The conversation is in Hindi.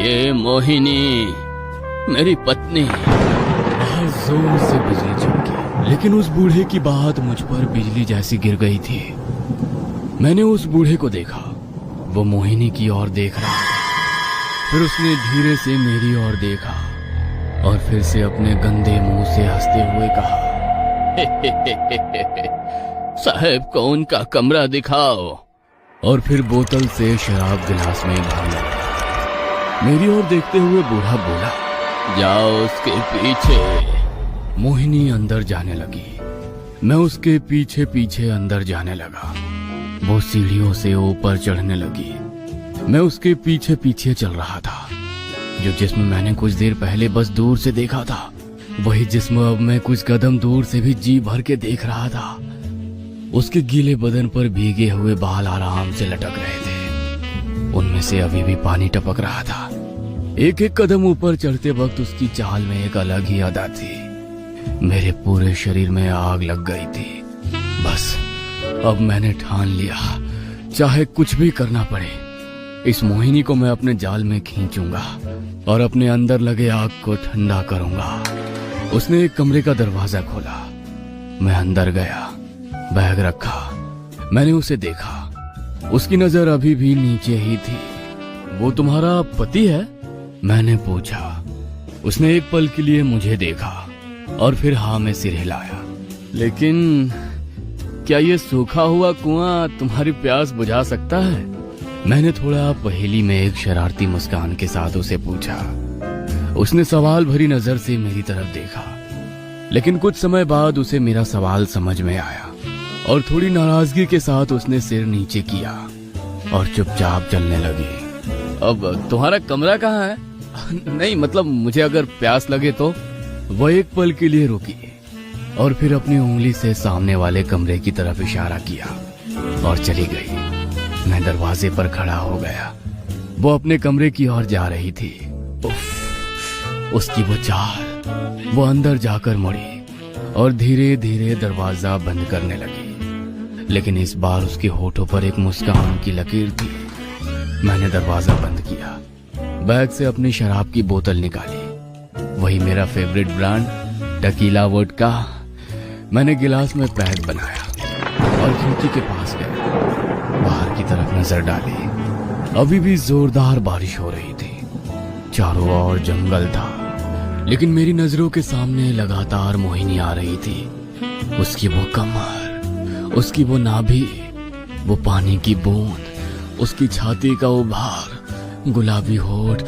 ये मोहिनी मेरी पत्नी। बाहर जोर से बिजली चमकी, लेकिन उस बूढ़े की बात मुझ पर बिजली जैसी गिर गई थी। मैंने उस बूढ़े को देखा, वो मोहिनी की ओर देख रहा था। फिर उसने धीरे से मेरी ओर देखा और फिर से अपने गंदे मुंह से हंसते हुए कहा, साहब को उनका कमरा दिखाओ। और फिर बोतल से शराब गिलास में भरने लगा। मेरी ओर देखते हुए बूढ़ा बोला, जाओ उसके पीछे। मोहिनी अंदर जाने लगी। मैं उसके पीछे पीछे अंदर जाने लगा। वो सीढ़ियों से ऊपर चढ़ने लगी। मैं उसके पीछे पीछे चल रहा था। जो जिस्म मैंने कुछ देर पहले बस दूर से देखा था, वही जिस्म अब मैं कुछ कदम दूर से भी जी भर के देख रहा था। उसके गीले बदन पर भीगे हुए बाल आराम से लटक रहे थे। उनमें से अभी भी पानी टपक रहा था। एक एक कदम ऊपर चढ़ते वक्त उसकी चाल में एक अलग ही अदा थी। मेरे पूरे शरीर में आग लग गई थी। बस अब मैंने ठान लिया, चाहे कुछ भी करना पड़े, इस मोहिनी को मैं अपने जाल में खींचूंगा और अपने अंदर लगे आग को ठंडा करूंगा। उसने एक कमरे का दरवाजा खोला। मैं अंदर गया, बैग रखा। मैंने उसे देखा। उसकी नजर अभी भी नीचे ही थी। वो तुम्हारा पति है? मैंने पूछा। उसने एक पल के लिए मुझे देखा और फिर हाँ में सिर हिलाया। लेकिन क्या ये सूखा हुआ कुआं तुम्हारी प्यास बुझा सकता है? मैंने थोड़ा पहेली में एक शरारती मुस्कान के साथ उसे पूछा। उसने सवाल भरी नजर से मेरी तरफ देखा, लेकिन कुछ समय बाद उसे मेरा सवाल समझ में आया और थोड़ी नाराजगी के साथ उसने सिर नीचे किया और चुपचाप चलने लगी। अब तुम्हारा कमरा कहाँ है? नहीं मतलब मुझे अगर प्यास लगे तो। वह एक पल के लिए रुकी और फिर अपनी उंगली से सामने वाले कमरे की तरफ इशारा किया और चली गई। मैं दरवाजे पर खड़ा हो गया। वो अपने कमरे की ओर जा रही थी। उफ, उसकी वो चाल। वो अंदर जाकर मुड़ी और धीरे धीरे दरवाजा बंद करने लगी, लेकिन इस बार उसके होठों पर एक मुस्कान की लकीर थी। मैंने दरवाजा बंद किया, बैग से अपनी शराब की बोतल निकाली, वही मेरा फेवरेट ब्रांड टकीला वोडका। मैंने गिलास में पैक बनाया और खिड़की के पास गया। बाहर की तरफ नजर डाली। अभी भी जोरदार बारिश हो रही थी। चारों ओर जंगल था, लेकिन मेरी नजरों के सामने लगातार मोहिनी आ रही थी। उसकी वो कमर, उसकी वो नाभि, वो पानी की बूंद, उसकी छाती का उभार, गुलाबी होठ।